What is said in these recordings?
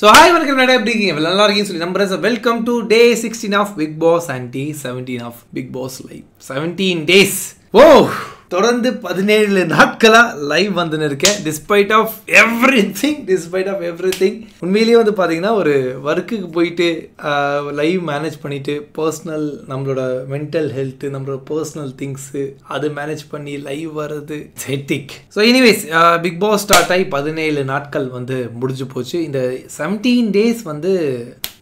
So hi வணக்கம் நட எப்படி இருக்கீங்க நல்லா இருக்கீங்கன்னு சொல்லி நம்புறேன். Welcome to day 16 of Bigg Boss and day 17 of Bigg Boss live. 17 days. ஓ தொடர்ந்து 17 நாட்களா லைவ் வந்துன்னு இருக்கேன். டிஸ்பைட் ஆஃப் எவ்ரிதிங் உண்மையிலேயே வந்து பார்த்தீங்கன்னா ஒரு ஒர்க்குக்கு போயிட்டு லைவ் மேனேஜ் பண்ணிட்டு பர்சனல் நம்மளோட மென்டல் ஹெல்த் நம்மளோட பர்சனல் திங்ஸு அது மேனேஜ் பண்ணி லைவ் வர்றது hectic. So anyways Bigg Boss start ஆகி 17 நாட்கள் வந்து முடிஞ்சு போச்சு. இந்த 17 days வந்து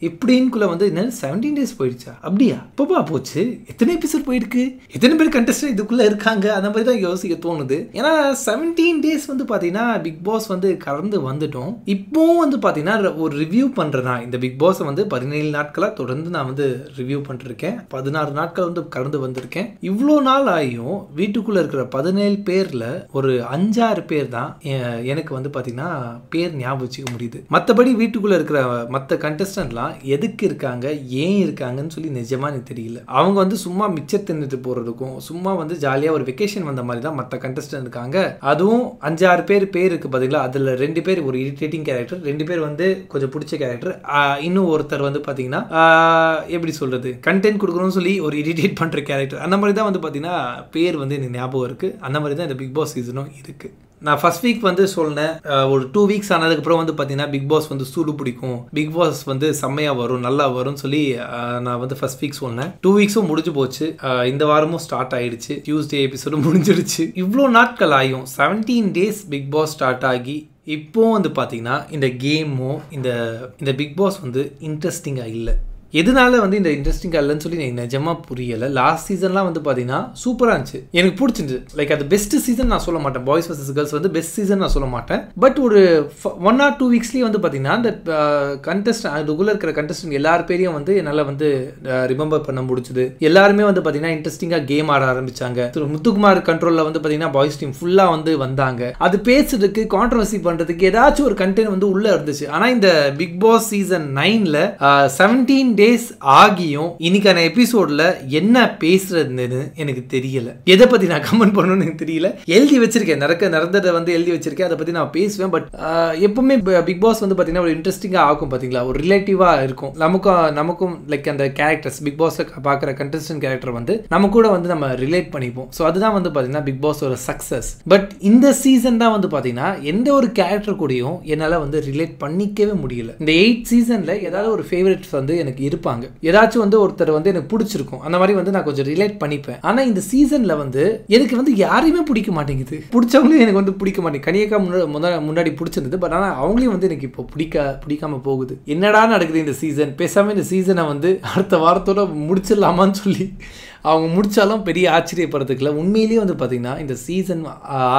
இப்படின்குள்ள வந்து என்ன 17 days போயிடுச்சா அப்படியா இப்போப்பா போச்சு எத்தனை எபிசோட் போயிருக்கு எத்தனை பேர் கண்டஸ்டன்ட் இதுக்குள்ளே இருக்காங்க அந்த மாதிரி தான் யோசிக்க தோணுது. ஏன்னா 17 days வந்து பார்த்தீங்கன்னா பிக் பாஸ் வந்து கலந்து வந்துட்டோம். இப்போவும் வந்து பார்த்தீங்கன்னா ஒரு ரிவ்யூ பண்ணுறேன். இந்த பிக் பாஸை வந்து 17 நாட்களாக தொடர்ந்து நான் வந்து ரிவ்யூ பண்ணிருக்கேன். 16 நாட்கள் வந்து கலந்து வந்திருக்கேன். இவ்வளோ நாள் ஆகியும் வீட்டுக்குள்ளே இருக்கிற 17 பேரில் ஒரு 5-6 பேர் தான் எனக்கு வந்து பார்த்தீங்கன்னா பேர் ஞாபகம் வச்சுக்க முடியுது. மற்றபடி வீட்டுக்குள்ளே இருக்கிற மற்ற கண்டஸ்டன்ட்லாம் எதுக்கு இருக்காங்க ஏன் இருக்காங்கன்னு சொல்லி நிஜமா எனக்கு தெரியல. அவங்க வந்து சும்மா மிச்சர் தின்னுட்டு போறதுக்கும் சும்மா வந்து ஜாலியா ஒரு வெக்கேஷன் வந்த மாதிரி தான் மற்ற கண்டஸ்டன்ட் இருக்காங்க. அதுவும் 5-6 பேர் இருக்கு பாத்தீங்களா. அதுல 2 பேர் ஒரு இரிட்டேட்டிங் கேரக்டர், 2 பேர் வந்து கொஞ்சம் பிடிச்ச கேரக்டர், இன்னும் ஒருத்தர் வந்து பாத்தீங்கன்னா எப்படி சொல்றது கண்டென்ட் கொடுக்கணும்னு சொல்லி ஒரு இரிட்டேட் பண்ற கேரக்டர். அந்த மாதிரி தான் வந்து பாத்தீங்கன்னா பேர் வந்து எனக்கு ஞாபகம் இருக்கு. அந்த மாதிரி தான் இந்த பிக் பாஸ் சீசனும் இருக்கு. நான் ஃபர்ஸ்ட் வீக் வந்து சொன்னேன் ஒரு 2 weeks ஆனதுக்கப்புறம் வந்து பார்த்தீங்கன்னா பிக் பாஸ் வந்து சூடு பிடிக்கும், பிக் பாஸ் வந்து செம்மையாக வரும் நல்லா வரும்னு சொல்லி நான் வந்து ஃபர்ஸ்ட் வீக் சொன்னேன். 2 weeksம் முடிஞ்சு போச்சு. இந்த வாரமும் ஸ்டார்ட் ஆயிடுச்சு. டியூஸ்டே எபிசோடும் முடிஞ்சிடுச்சு. இவ்வளோ நாட்கள் ஆகும் 17 days பிக் பாஸ் ஸ்டார்ட் ஆகி இப்போ வந்து பார்த்தீங்கன்னா இந்த கேமும் இந்த பிக் பாஸ் வந்து இன்ட்ரெஸ்டிங்காக இல்லை. எதனால வந்து இந்த இன்ட்ரெஸ்டிங்காக இல்லைன்னு சொல்லி எனக்கு நிஜமாக புரியலை. லாஸ்ட் சீசன்லாம் வந்து பார்த்தீங்கன்னா சூப்பராக இருந்துச்சு, எனக்கு பிடிச்சிருந்துச்சு. லைக் அது பெஸ்ட் சீசன் நான் சொல்ல மாட்டேன், பாய்ஸ் வர்சஸ் கேர்ள்ஸ் வந்து பெஸ்ட் சீசன் நான் சொல்ல மாட்டேன். பட் ஒரு 1 or 2 weeksலேயே வந்து பார்த்தீங்கன்னா அந்த கண்டஸ்டன்ட் அதுக்குள்ளே இருக்கிற கண்டஸ்டன்ட் எல்லார் பேரையும் வந்து என்னால் வந்து ரிமெம்பர் பண்ண முடிச்சுது. எல்லாருமே வந்து பார்த்தீங்கன்னா இன்ட்ரெஸ்டிங்காக கேம் ஆட ஆரம்பிச்சாங்க. முத்துக்குமார் கண்ட்ரோலில் வந்து பார்த்தீங்கன்னா பாய்ஸ் டீம் ஃபுல்லாக வந்து வந்தாங்க. அது பேசுறதுக்கு கான்ட்ரவர்சி பண்ணுறதுக்கு ஏதாச்சும் ஒரு கண்டென்ட் வந்து உள்ளே இருந்துச்சு. ஆனால் இந்த பிக் பாஸ் சீசன் 9ல் 17 days ஆகியும் இன்னைக்கான எபிசோட்ல என்ன பேசுறதுன்னு எனக்கு தெரியல. எதை பத்தி நான் கமெண்ட் பண்ணணும்னு எனக்கு தெரியல. எழுதி வச்சிருக்கேன், நடந்ததை வந்து எழுதி வச்சிருக்கேன், அதை பத்தி நான் பேசுவேன். பட் எப்பவுமே பிக் பாஸ் வந்து பாத்தீங்கன்னா ஒரு இன்ட்ரெஸ்டிங்கா ஆகும் பாத்தீங்களா, ஒரு ரிலேட்டிவா இருக்கும். நமக்கும் லைக் அந்த கேரக்டர்ஸ் பிக் பாஸ்ல பாக்குற கண்டஸ்டன்ட் கேரக்டர் வந்து நம்ம கூட வந்து நம்ம ரிலேட் பண்ணிப்போம். ஸோ அதுதான் வந்து பாத்தீங்கன்னா பிக் பாஸ் ஒரு சக்சஸ். பட் இந்த சீசன் தான் வந்து பாத்தீங்கன்னா எந்த ஒரு கேரக்டர் கூடயும் என்னால வந்து ரிலேட் பண்ணிக்கவே முடியல. இந்த 8 சீசன்ல ஏதாவது ஒரு ஃபேவரட்ஸ் வந்து எனக்கு இருப்பாங்க, ஏதாச்சும் வந்து ஒருத்தர் வந்து எனக்கு பிடிச்சிருக்கும், அந்த மாதிரி வந்து நான் கொஞ்சம் ரிலேட் பண்ணிப்பேன். ஆனா இந்த சீசன்ல வந்து எனக்கு வந்து யாரையுமே பிடிக்க மாட்டேங்குது. பிடிச்சவங்களும் எனக்கு வந்து பிடிக்க மாட்டேங்குது. கனியக்கா முன்னாடி பிடிச்சிருந்தது, பட் ஆனால் அவங்களையும் வந்து எனக்கு இப்போ பிடிக்காம போகுது. என்னடா நடக்குது இந்த சீசன், பேசாம இந்த சீசனை வந்து அடுத்த வாரத்தோட முடிச்சிடலாமான்னு சொல்லி அவங்க முடிச்சாலும் பெரிய ஆச்சரியப்படுறதுக்குல. உண்மையிலேயே வந்து பார்த்தீங்கன்னா இந்த சீசன்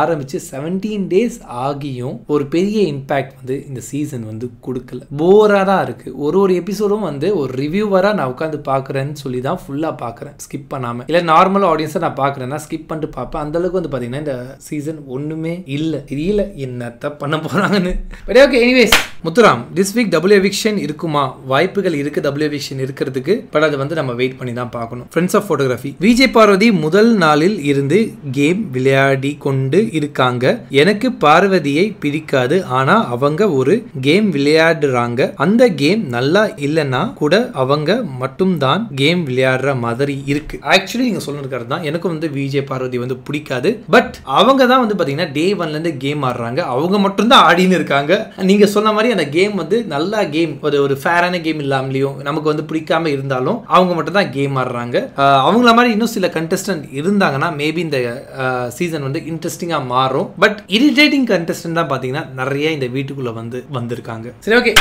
ஆரம்பிச்சு 17 days ஆகியும் ஒரு பெரிய இம்பேக்ட் வந்து இந்த சீசன் வந்து கொடுக்கல. போராக தான் இருக்கு. ஒரு எபிசோடும் வந்து ஒரு ரிவ்யூவராக நான் உட்காந்து பார்க்குறேன்னு சொல்லி தான் ஃபுல்லாக பார்க்குறேன், ஸ்கிப் பண்ணாமல். இல்லை நார்மல் ஆடியன்ஸை நான் பார்க்குறேன்னா ஸ்கிப் பண்ணிட்டு பார்ப்பேன். அந்தளவுக்கு வந்து பார்த்தீங்கன்னா இந்த சீசன் ஒன்றுமே இல்லை. தெரியல என்னத்த பண்ண போகிறாங்கன்னு. But okay, anyways Muthuram this week double eviction இருக்குமா? வாய்ப்புகள் இருக்குது டபுள் எவிக்ஷன் இருக்கிறதுக்கு. பட் அது வந்து நம்ம வெயிட் பண்ணி தான் பார்க்கணும். Friends of photography Vijay Parvathy முதல் நாளில் இருந்து கேம் விளையாடி கொண்டு இருக்காங்க. எனக்கு பார்வதியை பிடிக்காது, ஆனா அவங்க ஒரு கேம் விளையாடுறாங்க. அந்த கேம் நல்லா இல்லைன்னா கூட அவங்க மட்டும் தான் கேம் விளையாடுற மாதிரி இருக்கு. ஆக்சுவலி நீங்க சொல்லிருக்கிறது தான், எனக்கும் வந்து விஜய் பார்வதி வந்து பிடிக்காது. பட் அவங்க தான் வந்து பாத்தீங்கன்னா டே 1ல இருந்து கேம் ஆடுறாங்க. அவங்க மட்டும் தான் ஆடின்னு இருக்காங்க. நீங்க சொன்ன மாதிரி அந்த கேம் வந்து நல்ல கேம், ஒரு ஃபேரான கேம் இல்லாமலையும் நமக்கு வந்து பிடிக்காம இருந்தாலும் அவங்க மட்டும் தான் கேம் ஆடுறாங்க. அவங்கள மாதிரி இன்னும் சில கண்டஸ்டன்ட் இருந்தாங்கன்னா மேபி இந்த சீசன் வந்து இன்ட்ரெஸ்டிங்கா மாறும். பட் இரிட்டேட்டிங் கண்டஸ்டன்ட் தான் பாத்தீங்கன்னா நிறைய இந்த வீட்டுக்குள்ள வந்திருக்காங்க. சரி, ஓகே,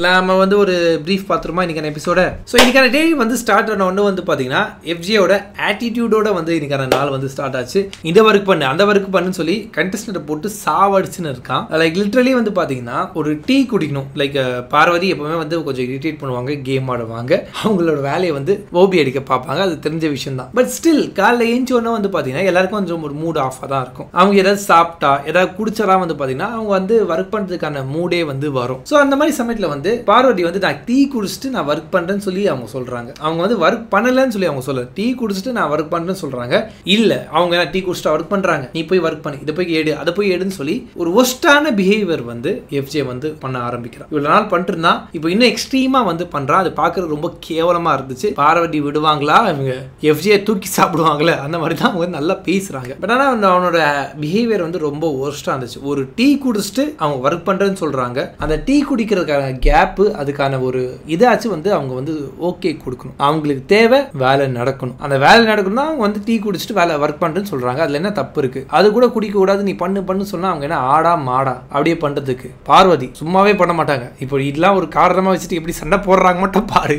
நம்ம வந்து ஒரு பிரீஃப் பார்த்துருமா இன்னைக்கான எபிசோட. ஸோ இன்னைக்கான டே வந்து ஸ்டார்ட் ஆன ஒன்று வந்து பார்த்தீங்கன்னா எஃப்ஜியோட ஆட்டிடியூடோட வந்து இன்னைக்கான நாள் வந்து ஸ்டார்ட் ஆச்சு. இந்த ஒர்க் பண்ணு அந்த ஒர்க் பண்ணுன்னு சொல்லி கண்டஸ்டன்ட்டை போட்டு சாவடிச்சுன்னு இருக்கான். லைக் லிட்டரலி வந்து பார்த்தீங்கன்னா ஒரு டீ குடிக்கணும். லைக் பார்வதி எப்பவுமே வந்து கொஞ்சம் இரிட்டேட் பண்ணுவாங்க, கேம் ஆடுவாங்க, அவங்களோட வேலையை வந்து ஓபி அடிக்க பார்ப்பாங்க, அது தெரிஞ்ச விஷயம் தான். பட் ஸ்டில் காலைல ஏஞ்சோன்னா வந்து பார்த்தீங்கன்னா எல்லாருக்கும் கொஞ்சம் ஒரு மூட் ஆஃபாக தான் இருக்கும். அவங்க ஏதாவது சாப்பிட்டா ஏதாவது குடிச்சாலாம் வந்து பார்த்தீங்கன்னா அவங்க வந்து ஒர்க் பண்ணுறதுக்கான மூடே வந்து வரும். ஸோ அந்த மாதிரி சமயத்தில் வந்து பார்வதி வந்து நான் டீ குடிச்சிட்டு நான் ஒர்க் பண்றேன்னு சொல்லி அவங்க சொல்றாங்க. அவங்க வந்து ஒர்க் பண்ணலன்னு சொல்லி அவங்க சொல்ல, டீ குடிச்சிட்டு நான் ஒர்க் பண்றேன்னு சொல்றாங்க. இல்ல அவங்க டீ குடிச்சிட்டு ஒர்க் பண்றாங்க, நீ போய் ஒர்க் பண்ணி இதை போய் எடு அதை போய் எடுன்னு சொல்லி ஒரு ஒஸ்டான பிஹேவியர் வந்து எஃப்ஜே வந்து பண்ண ஆரம்பிக்கிறான். இவ்வளவு நாள் பண்ணிட்டு இருந்தா இப்போ இன்னும் எக்ஸ்ட்ரீமா வந்து பண்றான். அது பாக்குறது ரொம்ப கேவலமா இருந்துச்சு. பார்வதி விடுவாங்களா, இவங்க எஃப்ஜே தூக்கி சாப்பிடுவாங்களே, அந்த மாதிரி தான் அவங்க நல்லா பேசுறாங்க. பட் ஆனா அவனோட பிஹேவியர் வந்து ரொம்ப ஒர்ஸ்டா இருந்துச்சு. ஒரு டீ குடிச்சிட்டு அவங்க ஒர்க் பண்றேன்னு சொல்றாங்க, அந்த டீ குடிக்கிறதுக்கான கேப், அதுக்கான ஒரு இதாச்சும் வந்து அவங்க வந்து ஓகே கொடுக்கணும். அவங்களுக்கு தேவை வேலை நடக்கணும். அந்த வேலை நடக்கணும்னா அவங்க வந்து டீ குடிச்சிட்டு வேலை ஒர்க் பண்றேன்னு சொல்றாங்க. அதுல என்ன தப்பு இருக்கு? அது கூட குடிக்க கூடாது, நீ பண்ணு சொன்னா அவங்க என்ன ஆடா மாடா அப்படியே பண்றதுக்கு? பார்வதி சும்மாவே பண்ண மாட்டாங்க. இப்போ இதெல்லாம் ஒரு காரணமா வச்சுட்டு எப்படி சண்டை போடுறாங்க மட்டும் பாரு.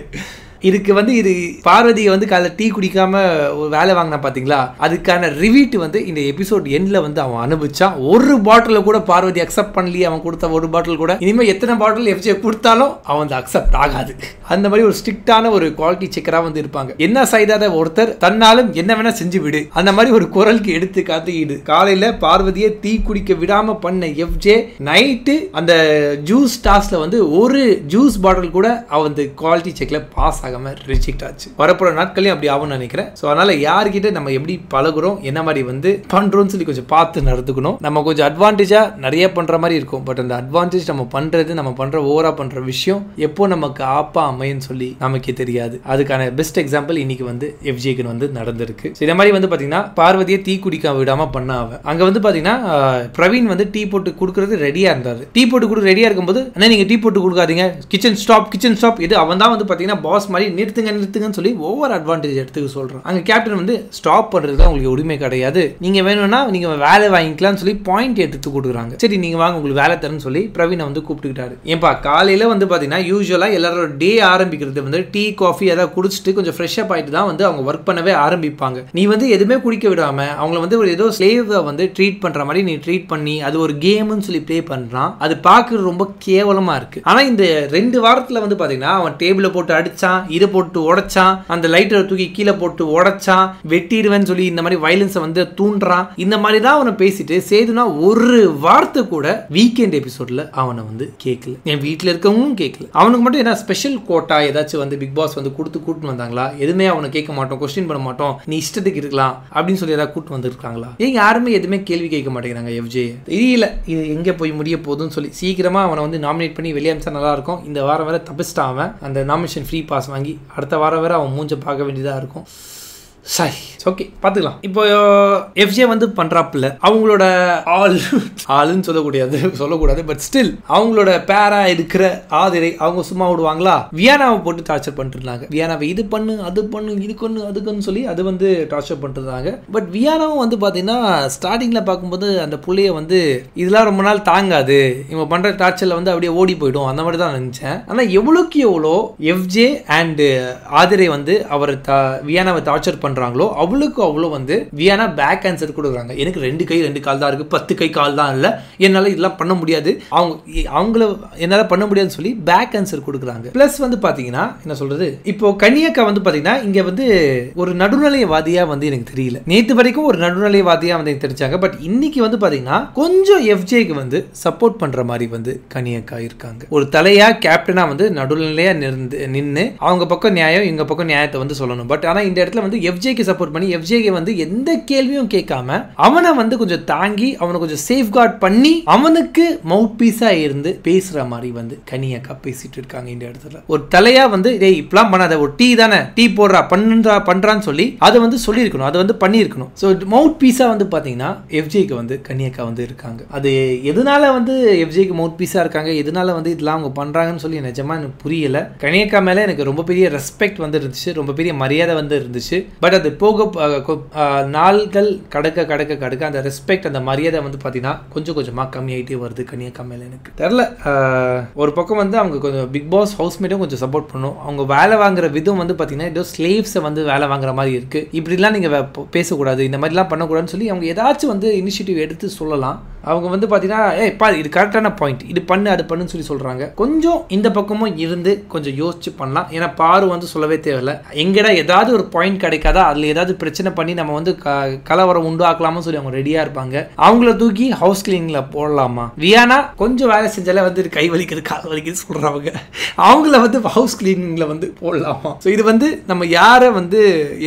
இதுக்கு வந்து இது பார்வதியை வந்து காலைல டீ குடிக்காம ஒரு வேலை வாங்கினா பாத்தீங்களா, அதுக்கான ரிவீட் வந்து இந்த எபிசோட் எண்ட்ல வந்து அவன் அனுபவிச்சான். ஒரு பாட்டில் கூட பார்வதி அக்செப்ட் பண்ணலையே. அவன் கொடுத்த ஒரு பாட்டில் கூட இனிமே எத்தனை பாட்டில் எஃப்ஜே கொடுத்தாலும் அவன் வந்து அக்செப்ட் ஆகாது. அந்த மாதிரி ஒரு ஸ்ட்ரிக்டான ஒரு குவாலிட்டி செக்கரா வந்து இருப்பாங்க. என்ன செய்யாத ஒருத்தர் தன்னாலும் என்ன வேணா செஞ்சு விடு, அந்த மாதிரி ஒரு குரலுக்கு எடுத்து காத்துக்கிடு. காலையில பார்வதியை டீ குடிக்க விடாம பண்ண எஃப்ஜே நைட்டு அந்த ஜூஸ் டாஸ்ல வந்து ஒரு ஜூஸ் பாட்டில் கூட அவன் அந்த குவாலிட்டி செக்ல பாஸ் ரிஜெக்ட் ஆச்சு. வரப்போற நாட்களையும் அப்படி ஆகும்னு நினைக்கிறேன். சோ அதனால யார்கிட்ட நம்ம எப்படி பழகுறோம், என்ன மாதிரி வந்து பண்றோம்னு சொல்லி கொஞ்சம் பார்த்து நடந்துக்கணும். நம்ம கொஞ்சம் அட்வான்டேஜா நிறைய பண்ற மாதிரி இருக்கும். பட் அந்த அட்வான்டேஜ் நம்ம பண்றது, நம்ம பண்ற ஓவரா பண்ற விஷயம் எப்போ நமக்கு ஆப்பா அமைன்னு சொல்லி நமக்கே தெரியாது. அதுக்கான பெஸ்ட் எக்ஸாம்பிள் இன்னைக்கு வந்து எஃப்ஜேக்கு வந்து நடந்திருக்கு. இந்த மாதிரி வந்து பாத்தீங்கன்னா பார்வதியை டீ குடிக்க விடாம பண்ண அவன் அங்க வந்து பாத்தீங்கன்னா பிரவீன் வந்து டீ போட்டு கொடுக்கறது ரெடியா இருந்தாரு. டீ போட்டு கொடுக்க ரெடியா இருக்கும்போது அண்ணா நீங்க டீ போட்டு கொடுக்காதீங்க, கிச்சன் ஸ்டாப் இது அவன் தான் வந்து பாத்தீங்கன்னா பாஸ் மாதிரி நிறுத்துங்கன்னு சொல்லி ஓவர் அட்வான்டேஜ் எடுத்துக்க சொல்றான். அங்க கேப்டன் வந்து ஸ்டாப் பண்றதுக்கு உங்களுக்கு உரிமை கிடையாது, நீங்க வேணும்னா நீங்க வேலை வாங்கிக்கலாம்னு சொல்லி பாயிண்ட் எடுத்து கொடுக்குறாங்க. சரி நீங்க வாங்க உங்களுக்கு வேலை தரேன்னு சொல்லி பிரவீனை வந்து கூப்பிட்டுக்கிட்டாரு. ஏன்பா காலையில வந்து பாத்தீங்கன்னா யூசுவலா எல்லாரோட டே ஆரம்பிக்கிறது வந்து டீ காஃபி ஏதாவது குடிச்சிட்டு கொஞ்சம் ஃப்ரெஷ் அப் ஆயிட்டு தான் வந்து அவங்க ஒர்க் பண்ணவே ஆரம்பிப்பாங்க. நீ வந்து எதுவுமே குடிக்க விடாம அவங்களை வந்து ஒரு ஏதோ ஸ்லேவை வந்து ட்ரீட் பண்ற மாதிரி நீ ட்ரீட் பண்ணி அது ஒரு கேம்னு சொல்லி ப்ளே பண்றான். அது பார்க்க ரொம்ப கேவலமா இருக்கு. ஆனா இந்த 2 வாரத்துல வந்து பாத்தீங்கன்னா அவன் டேபிள போட்டு அடிச்சான், இதை போட்டு உடைச்சான், அந்த லைட்டரை தூக்கி கீழே போட்டு உடைச்சான், வெட்டிடுவேன்னு சொல்லி இந்த மாதிரி வயலன்ஸை வந்து தூண்டுறான். இந்த மாதிரி தான் அவனை பேசிட்டு சேதுனா ஒரு வார்த்தை கூட வீக்கெண்ட் எபிசோட்ல அவனை வந்து கேட்கல. என் வீட்டில் இருக்கவங்களும் கேட்கல. அவனுக்கு மட்டும் என்ன ஸ்பெஷல் கோட்டா ஏதாச்சும் வந்து பிக் பாஸ் வந்து கூட்டு வந்தாங்களா? எதுவுமே அவனை கேட்க மாட்டோம், கொஸ்டின் பண்ண மாட்டோம், நீ இஷ்டத்துக்கு இருக்கலாம் அப்படின்னு சொல்லி ஏதாவது கூட்டு வந்துருக்காங்களா? ஏன் யாருமே எதுவுமே கேள்வி கேட்க மாட்டேங்கிறாங்க எஃப்ஜே? தெரியல இது எங்க போய் முடிய போகுதுன்னு சொல்லி சீக்கிரமா அவனை வந்து நாமினேட் பண்ணி வெளியே அனுப்பிச்சா நல்லா இருக்கும். இந்த வாரம் வேற தப்பிச்சிட்டான் அவன். அந்த நாமினேஷன் ஃப்ரீ பாஸ் வாங்கி அடுத்த வாரம் வேற அவன் மூஞ்ச பார்க்க வேண்டியதா இருக்கும். சரி ஓகே பார்த்துக்கலாம். இப்போ எஃப்ஜே வந்து பண்றாப்புல அவங்களோட ஆளுன்னு சொல்லக்கூடாது பட் ஸ்டில் அவங்களோட பேரா இருக்கிற ஆதிரை அவங்க சும்மா விடுவாங்களா? வியானாவை போட்டு டார்ச்சர் பண்ணிட்டு இருந்தாங்க. வியானாவை இது பண்ணு அது பண்ணு இதுக்கு அதுக்குன்னு சொல்லி அது வந்து டார்ச்சர் பண்ணிட்டு இருந்தாங்க. பட் வியானாவும் வந்து பாத்தீங்கன்னா ஸ்டார்டிங்ல பார்க்கும்போது அந்த புள்ளைய வந்து இதெல்லாம் ரொம்ப நாள் தாங்காது, இவங்க பண்ற டார்ச்சர்ல வந்து அப்படியே ஓடி போயிடும் அந்த மாதிரி தான் நினைச்சேன். ஆனா எவ்வளோக்கு எவ்வளோ எஃப்ஜே அண்ட் ஆதிரை வந்து அவர் வியானாவை டார்ச்சர் பண்றாங்களோ அவ்வளவுக்கு அவ்வளோ வந்து வியானா பேக் ஆன்சர் கொடுக்குறாங்க. எனக்கு 2 கை 2 கால் தான் இருக்கு, 10 கை கால் தான் இல்லை, என்னால இதெல்லாம் பண்ண முடியாது, அவங்கள என்னால பண்ண முடியாதுன்னு சொல்லி பேக் ஆன்சர் கொடுக்குறாங்க. பிளஸ் வந்து பாத்தீங்கன்னா என்ன சொல்றது, இப்போ கன்னியக்கா வந்து பாத்தீங்கன்னா இங்க வந்து ஒரு நடுநிலைவாதியா வந்து எனக்கு தெரியல. நேத்து வரைக்கும் ஒரு நடுநிலைவாதியா வந்து எனக்கு தெரிஞ்சாங்க. பட் இன்னைக்கு வந்து பாத்தீங்கன்னா கொஞ்சம் எஃப்ஜேக்கு வந்து சப்போர்ட் பண்ற மாதிரி வந்து கன்னியக்கா இருக்காங்க. ஒரு தலையா கேப்டனா வந்து நடுநிலையா நின்று அவங்க பக்கம் நியாயம் இவங்க பக்கம் நியாயத்தை வந்து சொல்லணும். பட் ஆனா இந்த இடத்துல வந்து எஃப்ஜேக்கு சப்போர்ட் பண்ணி எஃப்ஜேக்கு வந்து எந்த கேள்வியும் கேட்காம அவனை வந்து கொஞ்சம் தாங்கி அவனை கொஞ்சம் சேஃப்கார்ட் பண்ணி அவனுக்கு மவுத் பீஸா இருந்து பேசுற மாதிரி வந்து கனியக்கா பேசிட்டு இருக்காங்க. இந்த இடத்துல ஒரு தலையா வந்து டேய் இப்பலாம் பண்ணாத, ஒரு டீ தானே டீ போடுறா பண்றான்னு சொல்லி அதை வந்து சொல்லியிருக்கணும், அதை வந்து பண்ணியிருக்கணும். ஸோ மவுத் பீஸா வந்து பாத்தீங்கன்னா எஃப்ஜேக்கு வந்து கனியக்கா வந்து இருக்காங்க. அது எதனால வந்து எஃப்ஜேக்கு மவுத் பீஸா இருக்காங்க, எதனால வந்து இதெல்லாம் அவங்க பண்றாங்கன்னு சொல்லி நிஜமா எனக்கு புரியல. கனியக்கா மேல எனக்கு ரொம்ப பெரிய ரெஸ்பெக்ட் வந்து இருந்துச்சு, ரொம்ப பெரிய மரியாதை வந்து இருந்துச்சு. பட் அது போக நாள்கள் கடக்க அந்த ரெஸ்பெக்ட் அந்த மரியாதை வந்து பாத்தீங்கன்னா கொஞ்சம் கொஞ்சமா கம்மியாயிட்டே வருது கன்னியக்கா மேல. எனக்கு தெரியல, ஒரு பக்கம் வந்து அவங்க கொஞ்சம் பிக் பாஸ் ஹவுஸ்மேட்டும் கொஞ்சம் சப்போர்ட் பண்ணும். அவங்க வேலை வாங்குற விதம் வந்து பாத்தீங்கன்னா ஏதோ ஸ்லேவ்ஸை வந்து வேலை வாங்குற மாதிரி இருக்கு. இப்படிலாம் நீங்க பேசக்கூடாது, இந்த மாதிரிலாம் பண்ணக்கூடாதுன்னு சொல்லி அவங்க ஏதாச்சும் வந்து இனிஷியேட்டிவ் எடுத்து சொல்லலாம். அவங்க வந்து பார்த்தீங்கன்னா பாரு இது கரெக்டான பாயிண்ட், இது பண்ணு அது பண்ணுன்னு சொல்லி சொல்கிறாங்க. கொஞ்சம் இந்த பக்கமும் இருந்து கொஞ்சம் யோசிச்சு பண்ணலாம். ஏன்னா பாரு வந்து சொல்லவே தேவையில்லை, எங்கடா ஏதாவது ஒரு பாயிண்ட் கிடைக்காதா, அதில் ஏதாவது பிரச்சனை பண்ணி நம்ம வந்து கலவரம் உண்டாக்கலாமோ சொல்லி அவங்க ரெடியாக இருப்பாங்க. அவங்கள தூக்கி ஹவுஸ் கிளீனிங்கில் போடலாமா? வியானா கொஞ்சம் வேலை செஞ்சாலே வந்து கை வலிக்குது கால் வலிக்குது சொல்கிறவங்க, அவங்கள வந்து ஹவுஸ் கிளீனிங்கில் வந்து போடலாமா? ஸோ இது வந்து நம்ம யாரை வந்து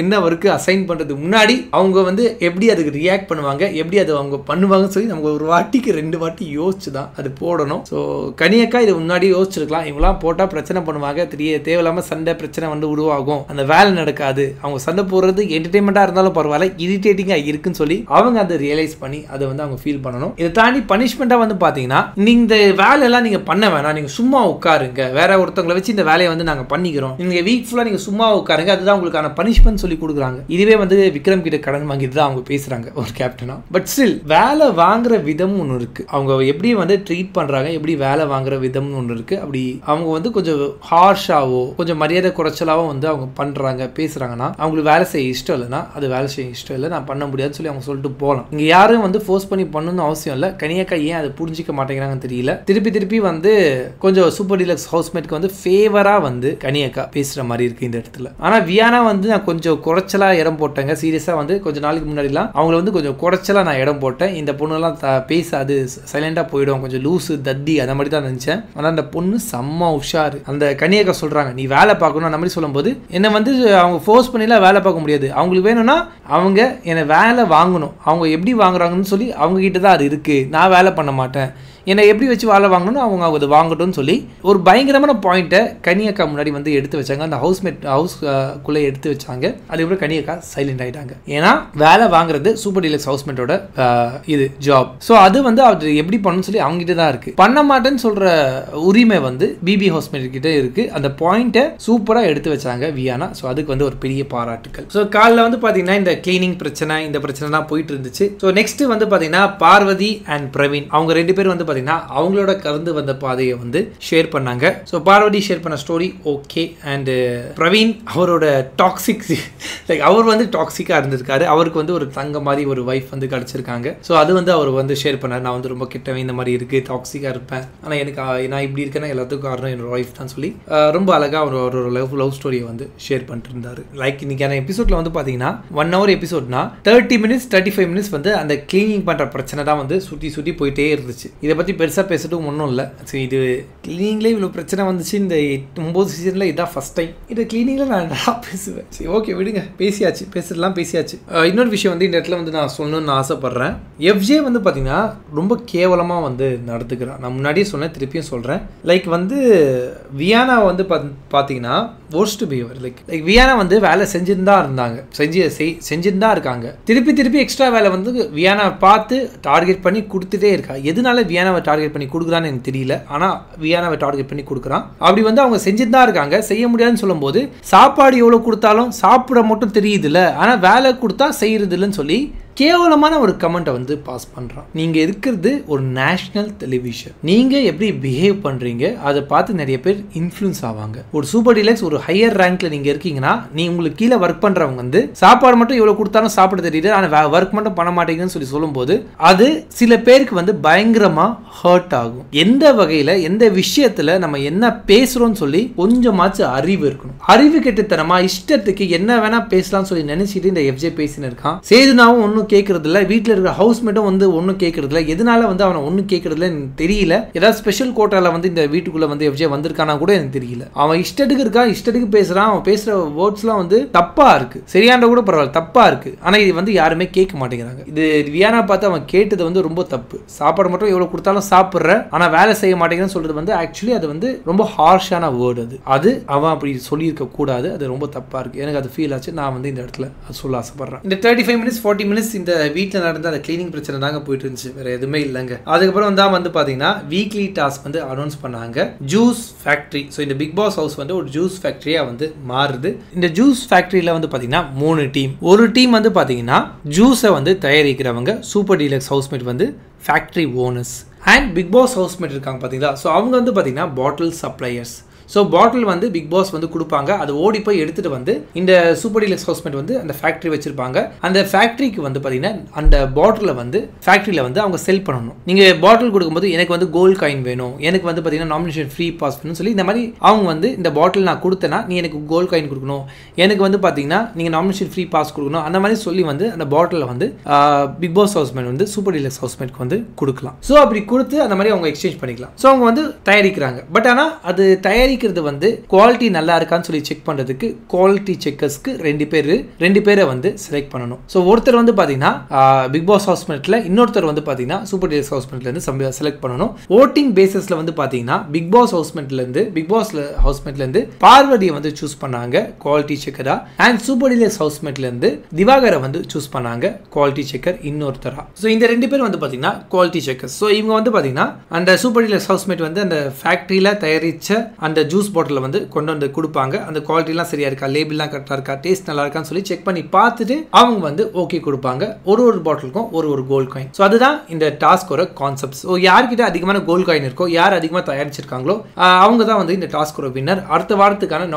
என்ன ஒர்க்கு அசைன் பண்ணுறது முன்னாடி அவங்க வந்து எப்படி அதுக்கு ரியாக்ட் பண்ணுவாங்க, எப்படி அதை அவங்க பண்ணுவாங்கன்னு சொல்லி நமக்கு ஒரு வாட்டிக்கு 2 வாட்டி யோசிச்சு தான் அது போடணும். ஸோ கனியக்கா இது முன்னாடி யோசிச்சிருக்கலாம், இவங்களாம் போட்டால் பிரச்சனை பண்ணுவாங்க, தேவையில்லாமல் சண்டை பிரச்சனை வந்து உருவாகும், அந்த வேலை நடக்காது, அவங்க சண்டை போடுறது என்டர்டைன்மெண்ட்டாக இருந்தாலும் பரவாயில்ல இரிட்டேட்டிங்காக இருக்குன்னு சொல்லி அவங்க அதை ரியலைஸ் பண்ணி அதை வந்து அவங்க ஃபீல் பண்ணணும். இதை தாண்டி பனிஷ்மெண்ட்டாக வந்து பார்த்தீங்கன்னா இந்த வேலையெல்லாம் நீங்கள் பண்ண வேணாம், நீங்கள் சும்மா உட்காருங்க, வேற ஒருத்தவங்களை வச்சு இந்த வேலையை வந்து நாங்கள் பண்ணிக்கிறோம், நீங்கள் வீக் ஃபுல்லாக நீங்கள் சும்மா உட்காருங்க, அதுதான் உங்களுக்கான பனிஷ்மெண்ட் சொல்லி கொடுக்குறாங்க. இதுவே வந்து விக்ரம் கிட்ட கடன் வாங்கிட்டு தான் அவங்க பேசுகிறாங்க ஒரு கேப்டனா. பட் ஸ்டில் வேலை வாங்குற விதம் ஒன்று இருக்கு, அவங்க எப்படி வந்து ட்ரீட் பண்ணுறாங்க, எப்படி வேலை வாங்குற விதம்னு ஒன்று இருக்கு. அப்படி அவங்க வந்து கொஞ்சம் ஹார்ஷாவோ கொஞ்சம் மரியாதை குறைச்சலாவோ வந்து அவங்க பண்ணுறாங்க பேசுகிறாங்கன்னா அவங்களுக்கு வேலை செய்ய இஷ்டம் இல்லைன்னா அது வேலை செய்ய இஷ்டம் இல்லை, நான் பண்ண முடியாதுன்னு சொல்லி அவங்க சொல்லிட்டு போகலாம். இங்கே யாரும் வந்து ஃபோர்ஸ் பண்ணி பண்ணணும்னு அவசியம் இல்லை. கனியக்கா ஏன் அதை புரிஞ்சிக்க மாட்டேங்கிறாங்கன்னு தெரியல. திருப்பி வந்து கொஞ்சம் சூப்பர் டீலக்ஸ் ஹவுஸ்மேட்க்கு வந்து ஃபேவராக வந்து கனியக்கா பேசுகிற மாதிரி இருக்குது இந்த இடத்துல. ஆனால் வியானா வந்து நான் கொஞ்சம் குறைச்சலாக இடம் போட்டேங்க. சீரியஸாக வந்து கொஞ்சம் நாளைக்கு முன்னாடிலாம் அவங்கள வந்து கொஞ்சம் குறைச்சலாக நான் இடம் போட்டேன். இந்த பொண்ணுலாம் பேசாது சைலண்டாக போயிடும், கொஞ்சம் லூஸு தத்தி அந்த மாதிரி தான் நினச்சேன். ஆனால் அந்த பொண்ணு செம்ம உஷாரு. அந்த கனியக்கா சொல்கிறாங்க நீ வேலை பார்க்கணும் அந்த மாதிரி சொல்லும்போது என்னை வந்து அவங்க ஃபோர்ஸ் பண்ணிலாம் வேலை பார்க்க முடியாது, அவங்களுக்கு வேணும்னா அவங்க என்னை வேலை வாங்கணும், அவங்க எப்படி வாங்குறாங்கன்னு சொல்லி அவங்க கிட்ட தான் அது இருக்குது, நான் வேலை பண்ண மாட்டேன், என்னை எப்படி வச்சு வேலை வாங்கணும்னு அவங்க அதை வாங்கட்டும்னு சொல்லி ஒரு பயங்கரமான பாயிண்ட்டை கனியக்கா முன்னாடி வந்து எடுத்து வச்சாங்க. அந்த ஹவுஸ்குள்ளே எடுத்து வச்சாங்க. அதுக்கப்புறம் கனியக்கா சைலண்ட் ஆகிட்டாங்க. ஏன்னா வேலை வாங்குறது சூப்பர் டீலக்ஸ் ஹவுஸ்மேட்டோட இது ஜாப். ஸோ அது வந்து அவர் எப்படி பண்ணணும்னு சொல்லி அவங்ககிட்ட தான் இருக்குது. பண்ண மாட்டேன்னு சொல்கிற உரிமை வந்து பிபி ஹவுஸ்மேட் கிட்ட இருக்குது. அந்த பாயிண்ட்டை சூப்பராக எடுத்து வச்சாங்க வியானா. ஸோ அதுக்கு வந்து ஒரு பெரிய பாராட்டுக்கள். ஸோ காலைல வந்து பார்த்தீங்கன்னா இந்த கிளீனிங் பிரச்சனை இந்த பிரச்சனை தான் போயிட்டு இருந்துச்சு. ஸோ நெக்ஸ்ட் வந்து பார்த்தீங்கன்னா பார்வதி அண்ட் பிரவீன் அவங்க 2 பேர் வந்து அவங்களோட கலந்து வந்த பாதையை வந்து ஷேர் பண்ணாங்க. ஸோ பார்வதி ஷேர் பண்ண ஸ்டோரி ஓகே. அண்ட் பிரவீன் அவரோட டாக்ஸிக் லைக் அவர் வந்து டாக்ஸிக்காக இருந்திருக்காரு. அவருக்கு வந்து ஒரு தங்க மாதிரி ஒரு வைஃப் வந்து கிடச்சிருக்காங்க. ஸோ அது வந்து அவர் வந்து ஷேர் பண்ணார். நான் வந்து ரொம்ப கெட்டவன் இந்த மாதிரி இருக்குது, டாக்ஸிக்காக இருப்பேன், ஆனால் எனக்கு நான் இப்படி இருக்கேன்னா எல்லாத்துக்கும் காரணம் என்னோட ஒய்ஃப் தான் சொல்லி ரொம்ப அழகாக அவர் ஒரு லவ் ஸ்டோரியை வந்து ஷேர் பண்ணிட்டு இருந்தார். லைக் இன்னைக்கான எபிசோட்ல வந்து பார்த்தீங்கன்னா 1 hour எபிசோட்னா 30 minutes 35 minutes வந்து அந்த கிளீனிங் பண்ணுற பிரச்சனை தான் வந்து சுற்றி போயிட்டே இருந்துச்சு. இதை பற்றி பெருசாக பேசட்டும் ஒன்றும் இல்லை. ஸோ இது கிளீனிங்லேயே இவ்வளோ பிரச்சனை வந்துச்சு இந்த 9 சீசனில் இதான் ஃபஸ்ட் டைம். இந்த கிளீனிங்கில் நான் நல்லா பேசுவேன். சரி ஓகே விடுங்க, பேசியாச்சு. இன்னொரு விஷயம் வந்து இந்த இடத்துல வந்து நான் சொல்லணும்னு ஆசைப்பட்றேன். எஃப்ஜே வந்து பார்த்தீங்கன்னா ரொம்ப கேவலமாக வந்து நடந்துக்கிறான். நான் முன்னாடியே சொன்னேன், திருப்பியும் சொல்கிறேன். லைக் வந்து வியானா வந்து பார்த்தீங்கன்னா worst behavior. லைக் வியானா வந்து வேலை செஞ்சுருந்தா இருந்தாங்க, செஞ்சுருந்தா இருக்காங்க. திருப்பி எக்ஸ்ட்ரா வேலை வந்து வியானா பார்த்து டார்கெட் பண்ணி கொடுத்துட்டே இருக்கா. எதனால வியானாவை டார்கெட் பண்ணி கொடுக்குறான்னு எனக்கு தெரியல. ஆனால் வியானாவை டார்கெட் பண்ணி கொடுக்குறான். அப்படி வந்து அவங்க செஞ்சுட்டு தான் இருக்காங்க. செய்ய முடியாதுன்னு சொல்லும்போது சாப்பாடு எவ்வளோ கொடுத்தாலும் சாப்பிட மட்டும் தெரியுதுல்ல, ஆனால் வேலை கொடுத்தா செய்யறது இல்லைன்னு சொல்லி கேவலமான ஒரு கமெண்ட்டை வந்து பாஸ் பண்ணுறான். நீங்கள் இருக்கிறது ஒரு நேஷ்னல் டெலிவிஷன், நீங்கள் எப்படி பிஹேவ் பண்ணுறீங்க அதை பார்த்து நிறைய பேர் இன்ஃப்ளூயன்ஸ் ஆவாங்க. ஒரு சூப்பர் டீலக்ஸ் ஒரு ஹையர் ரேங்க்ல நீங்கள் இருக்கீங்கன்னா உங்களுக்கு கீழே ஒர்க் பண்ணுறவங்க வந்து சாப்பாடு மட்டும் இவ்வளோ கொடுத்தாலும் சாப்பிட தெரியுது, ஆனால் ஒர்க் மட்டும் பண்ண மாட்டேங்குன்னு சொல்லி சொல்லும்போது அது சில பேருக்கு வந்து பயங்கரமாக ஹர்ட் ஆகும். எந்த வகையில் எந்த விஷயத்தில் நம்ம என்ன பேசுகிறோம்னு சொல்லி கொஞ்சமாச்சு அறிவு இருக்கணும். அறிவு கெட்டுத்தனமா இஷ்டத்துக்கு என்ன வேணா பேசலாம்னு சொல்லி நினைச்சிட்டு இந்த எஃப்ஜே பேசின்னு இருக்கான். சேதுனாவும் ஒன்றும் கேட்கறது இல்லை, வீட்டில் இருக்கிற ஹவுஸ்மேட்டும் வந்து ஒன்றும் கேட்கறது இல்லை. எதனால வந்து அவனை ஒன்றும் கேட்கறது இல்லை எனக்கு தெரியல. ஏதாவது ஸ்பெஷல் கோட்டால வந்து இந்த வீட்டுக்குள்ள வந்து எஃப்ஜே வந்திருக்கானா கூட எனக்கு தெரியல. அவன் இஷ்டத்துக்கு இருக்கான், இஷ்டத்துக்கு பேசுறான். அவன் பேசுற வேர்ட்ஸ்லாம் வந்து தப்பா இருக்கு, சரியாண்ட கூட பரவாயில்ல, தப்பா இருக்கு. ஆனா இது வந்து யாருமே கேட்க மாட்டேங்கிறாங்க. இது வியானா பார்த்து அவன் கேட்டது வந்து ரொம்ப தப்பு. சாப்பாடு மட்டும் எவ்வளவு கொடுத்தாலும் சாப்பிட்ற, ஆனா வேலை செய்ய மாட்டேங்கிறன்னு சொல்றது வந்து ஆக்சுவலி அது வந்து ரொம்ப ஹார்ஷான வேர்டு. அது அவன் அப்படி சொல்லியிருக்க கூடாது. அது ரொம்ப தப்பா இருக்கு. எனக்கு அது ஃபீல் ஆச்சு. நான் வந்து இந்த இடத்துல சொல்ல ஆசைப்படுறேன். இந்த 35 minutes 40 minutes இந்த வீட்டில் நடந்த அந்த கிளீனிங் பிரச்சனை தாங்க போயிட்டு இருந்துச்சு, வேற எதுவுமே இல்லைங்க. அதுக்கப்புறம் தான் வந்து பாத்தீங்கன்னா வீக்லி டாஸ்க் வந்து அனௌன்ஸ் பண்ணாங்க. Juice factory. ஸோ இந்த பிக் பாஸ் ஹவுஸ் வந்து ஒரு ஜூஸ் ஃபேக்டரியா வந்து மாறுது. இந்த ஜூஸ் ஃபேக்டரியில வந்து பாத்தீங்கன்னா 3 டீம். ஒரு டீம் வந்து பாத்தீங்கன்னா ஜூஸை வந்து தயாரிக்கிறவங்க, சூப்பர் டீலக்ஸ் ஹவுஸ்மேட் வந்து factory owners, and Bigg Boss housemate இருக்காங்க பாத்தீங்களா. ஸோ அவங்க வந்து பாத்தீங்கன்னா பாட்டில் சப்ளையர்ஸ். ஸோ பாட்டில் வந்து பிக் பாஸ் வந்து கொடுப்பாங்க. அது ஓடி போய் எடுத்துட்டு வந்து இந்த சூப்பர் டீலக்ஸ் ஹவுஸ்மேட் வந்து அந்த ஃபேக்டரி வச்சிருப்பாங்க. அந்த ஃபேக்டரிக்கு வந்து பார்த்தீங்கன்னா அந்த பாட்டிலை வந்து ஃபேக்டரியில் வந்து அவங்க செல் பண்ணணும். நீங்கள் பாட்டில் கொடுக்கும்போது எனக்கு வந்து கோல்ட் காயின் வேணும், எனக்கு வந்து பார்த்தீங்கன்னா நாமினேஷன் ஃப்ரீ பாஸ் வேணும்னு சொல்லி இந்த மாதிரி அவங்க வந்து இந்த பாட்டில் நான் கொடுத்தேன்னா நீ எனக்கு கோல்ட் காயின் கொடுக்கணும், எனக்கு வந்து பார்த்தீங்கன்னா நீங்கள் நாமினேஷன் ஃப்ரீ பாஸ் கொடுக்கணும், அந்த மாதிரி சொல்லி வந்து அந்த பாட்டிலை வந்து பிக் பாஸ் ஹவுஸ்மேட் வந்து சூப்பர் டீலக்ஸ் ஹவுஸ்மேட்க்கு வந்து கொடுக்கலாம். ஸோ அப்படி கொடுத்து அந்த மாதிரி அவங்க எக்ஸ்சேஞ்ச் பண்ணிக்கலாம். ஸோ அவங்க வந்து தயாரிக்கிறாங்க. பட் ஆனால் அது தயாரிக்கிறது வந்து குவாலிட்டி நல்லா இருக்கான்னு சொல்லி செக் பண்ணுறதுக்கு குவாலிட்டி செக்கர்ஸ்க்கு ரெண்டு பேரை வந்து செலக்ட் பண்ணணும். ஸோ ஒருத்தர் வந்து பார்த்தீங்கன்னா பிக் பாஸ் ஹவுஸ்மேட்டில், இன்னொருத்தர் வந்து பார்த்தீங்கன்னா சூப்பர் டீலக்ஸ் ஹவுஸ்மேட்லேருந்து செலக்ட் பண்ணணும். ஓட்டிங் பேசிஸில் வந்து பார்த்தீங்கன்னா பிக் பாஸ் ஹவுஸ்மேட்லேருந்து பார்வதியை வந்து சூஸ் பண்ணாங்க குவாலிட்டி செக்கரா, அண்ட் சூப்பர் டீலக்ஸ் ஹவுஸ்மேட்லேருந்து திவாகரை வந்து சூஸ் பண்ணாங்க குவாலிட்டி செக்கர் இன்னொருத்தரா. ஸோ இந்த ரெண்டு பேர் வந்து பார்த்தீங்கன்னா குவாலிட்டி செக்கர்ஸ். ஸோ இவங்க வந்து பார்த்தீங்கன்னா அந்த சூப்பர் டீலக்ஸ் ஹவுஸ்மேட் வந்து அந்த ஃபேக்டரியில் தயாரித்த அந்த ஜூஸ் பாட்டில் வந்து கொண்டு வந்து கொடுப்பாங்க. அந்த குவாலிட்டிலாம் சரியா இருக்கா, லேபிள்லாம் கரெக்டாக இருக்கா, டேஸ்ட் நல்லா இருக்கான்னு சொல்லி செக் பண்ணி பார்த்துட்டு அவங்க வந்து ஓகே கொடுப்பாங்க. ஒரு பாட்டிலுக்கும் ஒரு கோல்ட் காயின். ஸோ அதுதான் இந்த டாஸ்கோட கான்செப்ட். ஸோ யார்கிட்ட அதிகமான கோல்ட் காயின் இருக்கோ, யார் அதிகமாக தயாரிச்சிருக்காங்களோ அவங்க தான் வந்து இந்த டாஸ்கோட வின்னர். அடுத்த வாரத்துக்கான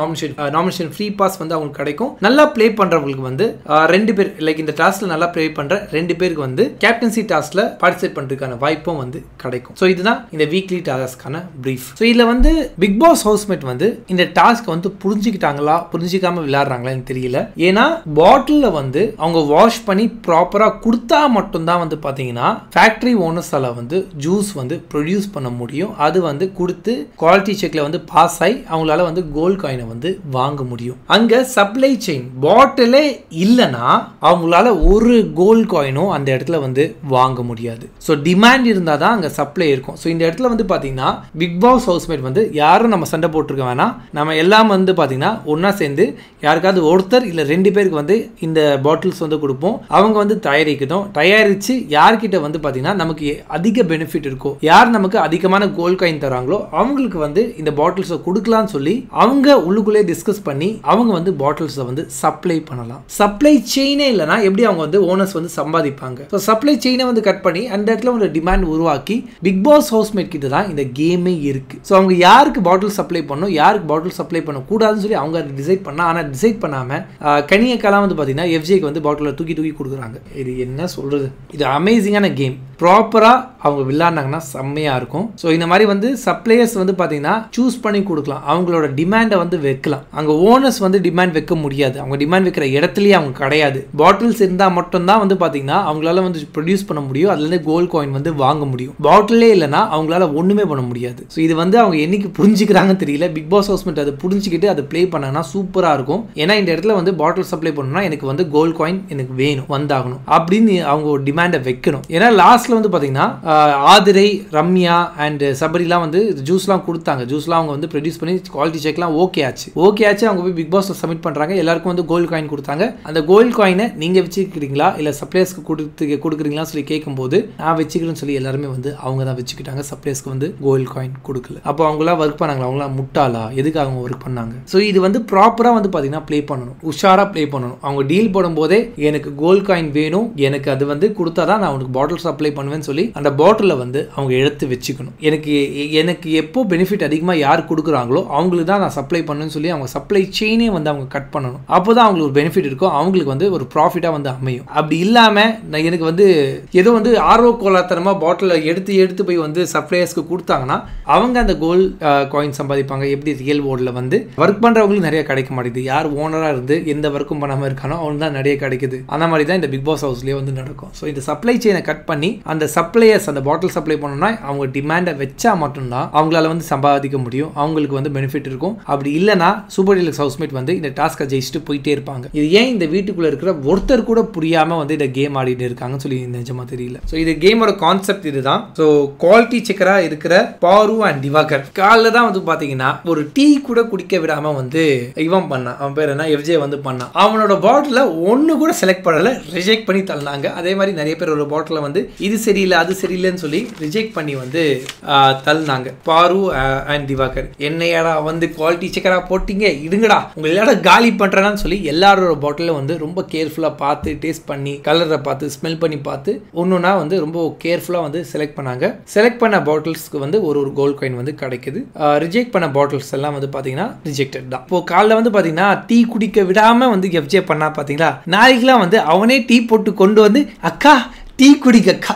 நாமினேஷன் ஃப்ரீ பாஸ் வந்து அவங்களுக்கு கிடைக்கும். நல்லா ப்ளே பண்றவங்களுக்கு வந்து ரெண்டு பேர் லைக் இந்த டாஸ்க்ல நல்லா ப்ளே பண்ற ரெண்டு பேருக்கு வந்து கேப்டன்சி டாஸ்க்ல பார்ட்டிசிபேட் பண்றதுக்கான வாய்ப்பும் வந்து கிடைக்கும். ஸோ இதுதான் இந்த வீக்லி டாஸ்க்கான பிரீஃப். ஸோ இதுல வந்து பிக் பாஸ் ஹவுஸ்மேட் வந்து இந்த டாஸ்க் வந்து புரிஞ்சுக்கிட்டாங்களா புரிஞ்சிக்காம விளையாடுறாங்களான்னு தெரியல. ஏன்னா பாட்டில வந்து அவங்க வாஷ் பண்ணி ப்ராப்பரா கொடுத்தா மட்டும்தான் வந்து பாத்தீங்கன்னா ஃபேக்டரி ஓனர்ஸால வந்து ஜூஸ் வந்து ப்ரொடியூஸ் பண்ண முடியும். அது வந்து கொடுத்து குவாலிட்டி செக்ல வந்து பாஸ் ஆகி அவங்களால வந்து கோல்ட் காயினை வந்து வாங்க முடியும். அங்க சப்ளை செயின் பாட்டிலே இல்லைன்னா அவங்களால ஒரு கோல்ட் காயினும் அந்த இடத்துல வந்து வாங்க முடியாது. ஸோ டிமாண்ட் இருந்தால் தான் அங்கே சப்ளை இருக்கும். ஸோ இந்த இடத்துல வந்து பார்த்தீங்கன்னா பிக் பாஸ் ஹவுஸ்மேட் வந்து யாரும் நம்ம சண்டை போட்டிருக்க வேணாம், நம்ம எல்லாம் வந்து பார்த்தீங்கன்னா ஒன்றா சேர்ந்து யாருக்காவது ஒருத்தர் இல்லை ரெண்டு பேருக்கு வந்து இந்த பாட்டில்ஸ் வந்து கொடுப்போம். அவங்க வந்து தயாரித்து யார்கிட்ட வந்து பார்த்தீங்கன்னா நமக்கு அதிக பெனிஃபிட் இருக்கோ, யார் நமக்கு அதிகமான கோல்ட் காயின் தராங்களோ அவங்களுக்கு வந்து இந்த பாட்டில்ஸை கொடுக்கலாம்னு சொல்லி அவங்க உள்ளுக்குள்ளே டிஸ்கஸ் பண்ணி அவங்க வந்து பாட்டில்ஸை வந்து சப்ளை பண்ணலாம். சப்ளை செயினே இல்லைனா எப்படி அவங்க வந்து ஓனர்ஸ் வந்து சம்பாதிப்பாங்க. ஸோ சப்ளை செயினை வந்து கட் பண்ணி அந்த இடத்துல ஒரு டிமாண்ட் உருவாக்கி பிக் பாஸ் ஹவுஸ்மேட் கிட்ட தான் இந்த கேமே இருக்கு. ஸோ அவங்க யாருக்கு பாட்டில் சப்ளை பண்ணணும், யாருக்கு பாட்டில் சப்ளை பண்ணக்கூடாதுன்னு சொல்லி அவங்க டிசைட் பண்ணா. ஆனால் டிசைட் பண்ணாம கனியக்காலாம் வந்து பார்த்தீங்கன்னா எஃப்ஜேக்கு வந்து பாட்டில் தூக்கி கொடுக்குறாங்க. இது என்ன சொல்றது, இது அமேசிங்கான கேம். ப்ராப்பரா அவங்க விளையாடினாங்கன்னா செம்மையா இருக்கும். ஸோ இந்த மாதிரி வந்து சப்ளையர்ஸ் வந்து பார்த்தீங்கன்னா சூஸ் பண்ணி கொடுக்கலாம், அவங்களோட டிமாண்டை வந்து வைக்கலாம். அங்கே ஓனர்ஸ் வந்து டிமாண்ட் வைக்க முடியாது, அவங்க டிமாண்ட் வைக்கிற இடத்துலயே அவங்க கிடையாது. பாட்டில்ஸ் இருந்தால் மட்டும்தான் வந்து பார்த்தீங்கன்னா அவங்களால வந்து ப்ரொடியூஸ் பண்ண முடியும், அதுலேருந்து கோல்ட் காயின் வந்து வாங்க முடியும். பாட்டிலே இல்லைன்னா அவங்களால ஒன்றுமே பண்ண முடியாது. ஸோ இது வந்து அவங்க என்னைக்கு புரிஞ்சுக்கிறாங்கன்னு தெரியல. பிக் பாஸ் ஹவுஸ்மேட் அதை புரிஞ்சுக்கிட்டு அதை ப்ளே பண்ணாங்கன்னா சூப்பராக இருக்கும். ஏன்னா இந்த இடத்துல வந்து பாட்டில் சப்ளை பண்ணணும்னா எனக்கு வந்து கோல்ட் காயின் எனக்கு வேணும், வந்தாகணும் அப்படின்னு அவங்க ஒரு டிமாண்டை வைக்கணும். ஏன்னா லாஸ்ட்ல வந்து பார்த்தீங்கன்னா ஆதிரை, ரம்யா அண்ட் சபரிலாம் வந்து ஜூஸ்லாம் கொடுத்தாங்க. ஜூஸ்லாம் அவங்க வந்து ப்ரொடியூஸ் பண்ணி குவாலிட்டி செக்லாம் ஓகே ஆச்சு. அவங்க போய் பிக் பாஸ்ல சப்மிட் பண்றாங்க. எல்லாருக்கும் வந்து கோல்ட் காயின் கொடுத்தாங்க. அந்த கோல்ட் காயினை நீங்க வச்சுக்கிறீங்களா இல்ல சப்ளையர்ஸ்க்கு கொடுக்குறீங்களா சொல்லி கேட்கும்போது நான் வச்சுக்கிறேன்னு சொல்லி எல்லாருமே வந்து அவங்க தான் வச்சுக்கிட்டாங்க. சப்ளையர்ஸ்க்கு வந்து கோல்ட் காயின் கொடுக்கல. அப்போ அவங்களாம் ஒர்க் பண்ணாங்களா, அவங்களாம் முட்டாளா, எதுக்கு அவங்க ஒர்க் பண்ணாங்க? ஸோ இது வந்து ப்ராப்பரா வந்து பாத்தீங்கன்னா ப்ளே பண்ணணும், உஷாரா ப்ளே பண்ணணும். அவங்க டீல் போடும் போதே எனக்கு கோல்ட் காயின் வேணும், எனக்கு அது வந்து கொடுத்தாதான் நான் உனக்கு பாட்டில் சப்ளை பண்ணுவேன்னு சொல்லி அந்த பாட்டில வந்து அவங்க எடுத்து வச்சுக்கணும். எனக்கு எப்போ பெனிஃபிட் அதிகமாக யார் கொடுக்குறாங்களோ அவங்களுக்கு தான் நான் சப்ளை பண்ணுன்னு சொல்லி அவங்க சப்ளை செயினே வந்து அவங்க கட் பண்ணணும். அப்போதான் அவங்களுக்கு ஒரு பெனிஃபிட் இருக்கும், அவங்களுக்கு வந்து ஒரு ப்ராஃபிட்டா வந்து அமையும். அப்படி இல்லாம எனக்கு வந்து ஏதோ வந்து ஆர்வ கோலாத்தனமா பாட்டில எடுத்து போய் வந்து சப்ளையர்ஸ்க்கு கொடுத்தாங்கன்னா அவங்க அந்த கோல்ட் காயின் சம்பாதிப்பாங்க. எப்படி ரியல் வேர்ல்ட்ல வந்து ஒர்க் பண்றவங்களுக்கு நிறைய கிடைக்க மாட்டேங்குது. யார் ஓனரா இருந்து எந்த ஒர்க்கும் பண்ணாம இருக்கானோ அவன் தான் நிறைய கிடைக்குது. அந்த மாதிரி தான் இந்த பிக் பாஸ் ஹவுஸ்லயே வந்து நடக்கும். ஸோ இந்த சப்ளை செயினை கட் பண்ணி அந்த சப்ளையர்ஸ் அந்த பாட்டில் சப்ளை பண்ணணும்னா அவங்க டிமாண்டை வச்சா மட்டும்தான் அவங்களால வந்து சம்பாதிக்க முடியும், அவங்களுக்கு வந்து பெனிஃபிட் இருக்கும். அப்படி இல்லைன்னா சூப்பர் டீலக்ஸ் ஹவுஸ்மேட் வந்து இந்த டாஸ்கை ஜெயிச்சுட்டு போயிட்டே இருப்பாங்க. இது ஏன் இந்த வீட்டுக்குள்ள இருக்கிற ஒருத்தர் கூட புரியாம வந்து இந்த கேம் ஆடிட்டு இருக்காங்கன்னு சொல்லி நிஜமா தெரியல. ஸோ இது கேமோட கான்செப்ட் இதுதான். ஸோ குவாலிட்டி செக்கரா இருக்கிற பாரு அண்ட் திவாகர் காலைல தான் வந்து பாத்தீங்கன்னா ஒரு டீ கூட குடிக்க விடாம வந்து இவன் பண்ணான், அவன் பேர் என்ன, எஃப்ஜே வந்து பண்ணான். அவனோட பாட்டில ஒன்னு கூட செலக்ட் பண்ணல, ரிஜெக்ட் பண்ணி தள்ளினாங்க. அதே மாதிரி நிறைய பேர் ஒரு பாட்டில வந்து இது இது சரியில்லை அது சரியில்லைன்னு சொல்லி ரிஜெக்ட் பண்ணி வந்து தள்ளினாங்க பாரு அண்ட் திவாகர். என்னையாடா வந்து குவாலிட்டி செக்கரா போட்டீங்க, இடுங்கடா உங்க எல்லாரும் காலி பண்றேன்னு சொல்லி எல்லாரோட பாட்டில வந்து ரொம்ப கேர்ஃபுல்லா பார்த்து டேஸ்ட் பண்ணி கலரை பார்த்து ஸ்மெல் பண்ணி பார்த்து ஒன்னொன்னா வந்து ரொம்ப கேர்ஃபுல்லா வந்து செலக்ட் பண்ணாங்க. செலக்ட் பண்ண பாட்டில்ஸ்க்கு வந்து ஒரு கோல்ட் காயின் வந்து கிடைக்குது. ரிஜெக்ட் பண்ண பாட்டில்ஸ் எல்லாம் வந்து பாத்தீங்கன்னா ரிஜெக்டட் தான். இப்போ காலைல வந்து பாத்தீங்கன்னா டீ குடிக்க விடாம வந்து எஃப்ஜே பண்ணா பாத்தீங்களா, நாளைக்கெல்லாம் வந்து அவனே டீ போட்டு கொண்டு வந்து அக்கா டீ குடிக்கா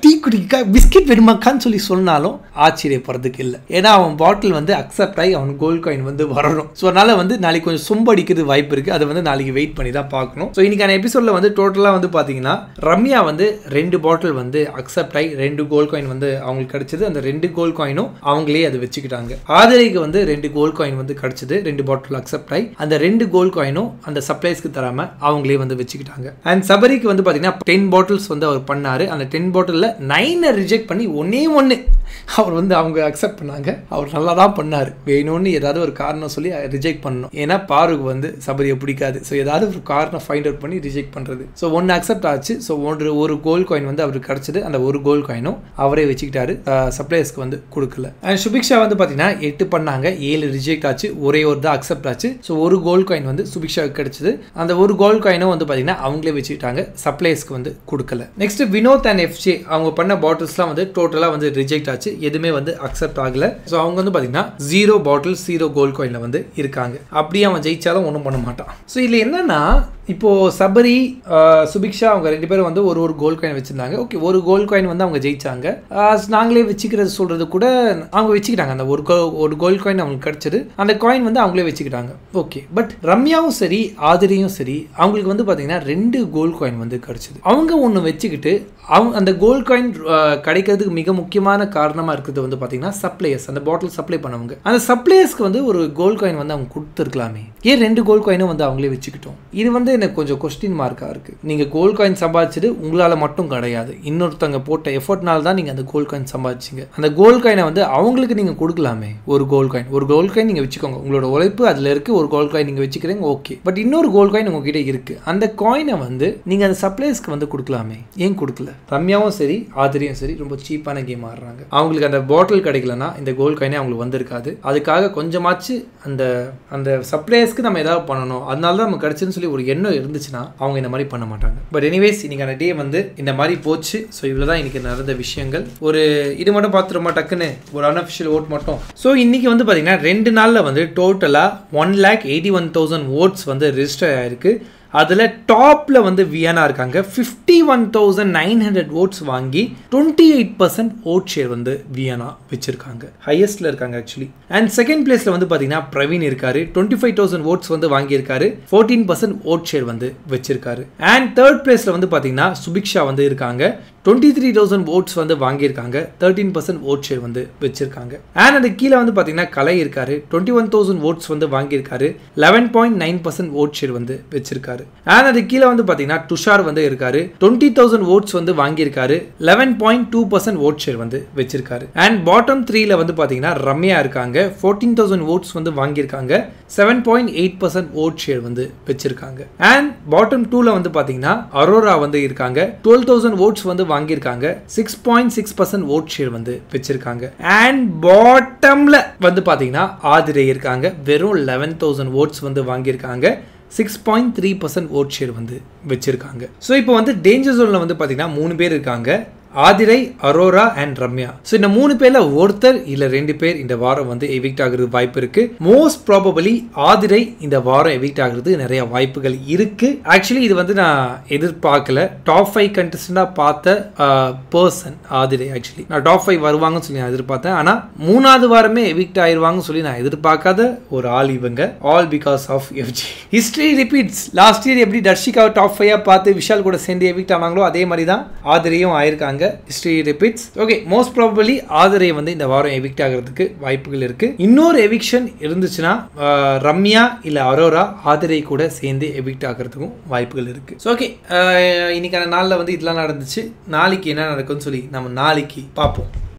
டீ குடிக்கா பிஸ்கெட் வேணுமாக்கான்னு சொல்லி சொன்னாலும் ஆச்சரியப்படுறதுக்கு இல்லை. ஏன்னா அவன் பாட்டில் வந்து அக்செப்ட் ஆகி அவன் கோல்ட் காயின் வந்து வரணும். ஸோ அதனால வந்து நாளைக்கு கொஞ்சம் சொம்பு அடிக்கிறது வாய்ப்பு இருக்கு. அதை வந்து நாளைக்கு வெயிட் பண்ணி தான் பார்க்கணும். ஸோ இன்னைக்கான எபிசோட்ல வந்து டோட்டலாக வந்து பார்த்தீங்கன்னா ரம்யா வந்து 2 பாட்டில் வந்து அக்செப்ட் ஆகி 2 கோல்ட் காயின் வந்து அவங்களுக்கு கிடைச்சது. அந்த 2 கோல்ட் காயினும் அவங்களே அதை வச்சுக்கிட்டாங்க. ஆதிரைக்கு வந்து 2 கோல்ட் காயின் வந்து கிடைச்சது. 2 பாட்டில் அக்செப்ட் ஆகி அந்த 2 கோல்ட் காயினும் அந்த சப்ளைஸ்க்கு தராம அவங்களே வந்து வச்சுக்கிட்டாங்க. அண்ட் சபரிக்கு வந்து பார்த்தீங்கன்னா 10 பாட்டில்ஸ் வந்து அவர் பண்ணாரு. அந்த 10 பாட்டில் 9 ரிஜெக்ட் பண்ணி ஒன்னே அவர் வந்து அவங்க அக்செப்ட் பண்ணாங்க. அவர் நல்லா தான் பண்ணாரு. வேணும்னு ஏதாவது ஒரு காரணம் சொல்லி ரிஜெக்ட் பண்ணணும். ஏன்னா பாருக்கு வந்து சபரியை பிடிக்காது. ஸோ ஏதாவது ஒரு காரணம் ஃபைண்ட் அவுட் பண்ணி ரிஜெக்ட் பண்றது. ஸோ 1 அக்செப்ட் ஆச்சு. ஸோ ஒரு கோல்ட் காயின் வந்து அவருக்கு கிடைச்சது. அந்த ஒரு கோல்ட் காயினும் அவரே வச்சுக்கிட்டாரு. சப்ளைஸ்க்கு வந்து கொடுக்கல. அண்ட் சுபிக்ஷா வந்து பார்த்தீங்கன்னா 8 பண்ணாங்க, 7 ரிஜெக்ட் ஆச்சு, ஒரே ஒரு தான் அக்செப்ட் ஆச்சு. ஸோ ஒரு கோல்ட் காயின் வந்து சுபிக்ஷாவுக்கு கிடைச்சது. அந்த ஒரு கோல்ட் காயினும் வந்து பார்த்தீங்கன்னா அவங்களே வச்சுக்கிட்டாங்க, சப்ளைஸ்க்கு வந்து கொடுக்கல. நெக்ஸ்ட் வினோத் அண்ட் எஃப்ஜே அவங்க பண்ண பாட்டில்ஸ்லாம் வந்து டோட்டலாக வந்து ரிஜெக்ட் ஆச்சு. எதுவுமே வந்து அக்செப்ட் ஆகல. ஸோ அவங்க வந்து பார்த்தீங்கன்னா 0 பாட்டில் 0 கோல்ட் காயின்ல வந்து இருக்காங்க. அப்படியே அவன் ஜெயிச்சாலும் ஒன்றும் பண்ண மாட்டான். ஸோ இதில் என்னன்னா இப்போ சபரி சுபிக்ஷா அவங்க 2 பேரும் வந்து ஒரு கோல்ட் காயின் வச்சிருந்தாங்க. ஓகே, ஒரு கோல்ட் காயின் வந்து அவங்க ஜெயிச்சாங்க. நாங்களே வச்சுக்கிறது சொல்றது கூட அவங்க வச்சுக்கிட்டாங்க. அந்த ஒரு கோல்ட் காயின் அவங்களுக்கு கிடைச்சது. அந்த காயின் வந்து அவங்களே வச்சுக்கிட்டாங்க. ஓகே, பட் ரம்யாவும் சரி ஆதிரியும் சரி அவங்களுக்கு வந்து பார்த்தீங்கன்னா 2 கோல்ட் காயின் வந்து கிடைச்சது. அவங்க ஒன்று வச்சுக்கிட்டு அவங்க அந்த கோல்ட் காயின் கிடைக்கிறதுக்கு மிக முக்கியமான காரணமாக இருக்கிறது வந்து பார்த்தீங்கன்னா சப்ளையர்ஸ், அந்த பாட்டில் சப்ளை பண்ணவங்க. அந்த சப்ளையர்ஸ்க்கு வந்து ஒரு கோல்ட் காயின் வந்து அவங்க கொடுத்துருக்கலாமே, ஏன் 2 கோல்ட் காயினும் வந்து அவங்களே வச்சுக்கிட்டோம்? இது வந்து எனக்கு கொஞ்சம் கொஸ்டின் மார்க்காக இருக்குது. நீங்கள் கோல்ட் காயின் சம்பாதிச்சது உங்களால் மட்டும் கிடையாது, இன்னொருத்தவங்க போட்ட எஃபர்ட்னால தான் நீங்கள் அந்த கோல்ட் காயின் சம்பாதிச்சிங்க. அந்த கோல்ட் காயினை வந்து அவங்களுக்கு நீங்கள் கொடுக்கலாமே. ஒரு கோல்ட் காயின் நீங்கள் வச்சுக்கோங்க, உங்களோட உழைப்பு அதில் இருக்குது. ஒரு கோல்ட் காயின் நீங்கள் வச்சுக்கிறீங்க, ஓகே. பட் இன்னொரு கோல்ட் காயின் உங்ககிட்ட இருக்குது. அந்த காயினை வந்து நீங்கள் அந்த சப்ளைஸ்க்கு வந்து கொடுக்கலாமே, ஏன் கொடுக்கல? ரம்யாவும் சரி ஆதிரியும் சரி ரொம்ப சீப்பான கேம் ஆடுறாங்க. அவங்களுக்கு அந்த பாட்டில் கிடைக்கலன்னா இந்த கோல்ட் காயினே அவங்களுக்கு வந்திருக்காது. அதுக்காக கொஞ்சமாச்சு அந்த சப்ளைஸ்க்கு நம்ம ஏதாவது பண்ணணும், அதனால தான் நமக்கு கிடைச்சுன்னு சொல்லி ஒரு எண்ணம் இருந்துச்சுன்னா அவங்க இந்த மாதிரி பண்ண மாட்டாங்க. பட் எனிவேஸ் இன்னைக்கான டே வந்து இந்த மாதிரி போச்சு. ஸோ இவ்வளோதான் இன்னைக்கு நடந்த விஷயங்கள். ஒரு இது மட்டும் பார்த்துருமா டக்குன்னு ஒரு அன்அஃபிஷியல் ஓட் மட்டும். ஸோ இன்னைக்கு வந்து பார்த்தீங்கன்னா 2 நாளில் வந்து டோட்டலாக 1,81,000 ஓட்ஸ் வந்து ரெஜிஸ்டர் ஆயிருக்கு. அதில் டாப்பில் வந்து வியனா இருக்காங்க. 51,900 ஓட்ஸ் வாங்கி 28% ஓட் ஷேர் வந்து வியனா வச்சிருக்காங்க, ஹையஸ்ட்ல இருக்காங்க ஆக்சுவலி. அண்ட் செகண்ட் பிளேஸ்ல வந்து பார்த்தீங்கன்னா பிரவீன் இருக்காரு. 25,000 ஓட்ஸ் வந்து வாங்கியிருக்காரு, 14% ஓட் ஷேர் வந்து வச்சிருக்காரு. அண்ட் தேர்ட் பிளேஸ்ல வந்து பார்த்தீங்கன்னா சுபிக்ஷா வந்து இருக்காங்க. 23,000 ஓட்ஸ் வந்து வாங்கியிருக்காங்க, 13% ஓட் ஷேர் வந்து வச்சிருக்காங்க. அண்ட் அது கீழே வந்து பார்த்தீங்கன்னா கலை இருக்காரு. 21,000 ஓட்ஸ் வந்து வாங்கியிருக்காரு, 11.9% ஓட் ஷேர் வந்து வச்சிருக்காரு. அண்ட் அது கீழே வந்து பார்த்தீங்கன்னா துஷார் வந்து இருக்காரு. 20,000 ஓட்ஸ் வந்து வாங்கியிருக்காரு, 11.2% ஓட் ஷேர் வந்து வச்சிருக்காரு. அண்ட் பாட்டம் 3ல வந்து பார்த்தீங்கன்னா ரம்யா இருக்காங்க. 14,000 ஓட்ஸ் வந்து வாங்கியிருக்காங்க, 7.8% ஓட் ஷேர் வந்து வச்சிருக்காங்க. அண்ட் பாட்டம் 2ல வந்து பார்த்தீங்கன்னா அரோரா வந்து இருக்காங்க. 12,000 ஓட்ஸ் வந்து வாங்கியிருக்காங்க, 6.6% ஓட் ஷேர் வந்து வச்சிருக்காங்க. அண்ட் பாட்டம்ல வந்து பாத்தீங்கன்னா ஆதிரை இருக்காங்க. வெறும் 11,000 ஓட்ஸ் வந்து வாங்கியிருக்காங்க, 6.3% ஓட் ஷேர் வந்து வச்சிருக்காங்க. ஸோ இப்போ வந்து டேஞ்சர் ஜோன்ல வந்து பாத்தீங்கன்னா 3 பேர் இருக்காங்க, Aadhirai, Aurora and Ramya. So இந்த 3 பேர்ல ஒருத்தர் இல்ல 2 பேர் இந்த வாரம் வந்து எவிக்ட் ஆகிறது வாய்ப்பு இருக்கு. மோஸ்ட் ப்ராபபிளி ஆதிரை இந்த வாரம் எவிக்ட் ஆகிறது நிறைய வாய்ப்புகள் இருக்கு. ஆக்சுவலி இது வந்து நான் எதிர்பார்க்கல. டாப் 5 கண்டஸ்டண்டா பார்த்த பர்சன் ஆதிரை. ஆக்சுவலி நான் டாப் 5 வருவாங்கன்னு சொல்லி நான் எதிர்பார்த்தேன். ஆனா 3வது வாரமே எவிக்ட் ஆயிருவாங்கன்னு சொல்லி நான் எதிர்பார்க்காத ஒரு ஆள் இவங்க. All because of FG. History repeats. Last year எப்படி தர்ஷிகாவை டாப் 5 பார்த்து விஷால் கூட சேர்ந்து எவிக்ட் ஆனாங்களோ அதே மாதிரி தான் ஆதிரையும் ஆயிருக்காங்க. History repeats. Okay, most probably Aathirai வந்து இந்த வாரம் எவிக்ட் ஆகிறதுக்கு வாய்ப்புகள் இருக்கு. இன்னொரு எவிக்ஷன் இருந்துச்சுன்னா ரம்யா இல்ல அரோரா ஆதிரை கூட சேர்ந்து எவிக்ட் ஆகிறதுக்கும் வாய்ப்புகள் இருக்கு. ஓகே, இன்னைக்கான நாள்ல வந்து இதெல்லாம் நடந்துச்சு. நாளைக்கு என்ன நடக்கும்னு சொல்லி நம்ம நாளைக்கு பார்ப்போம்.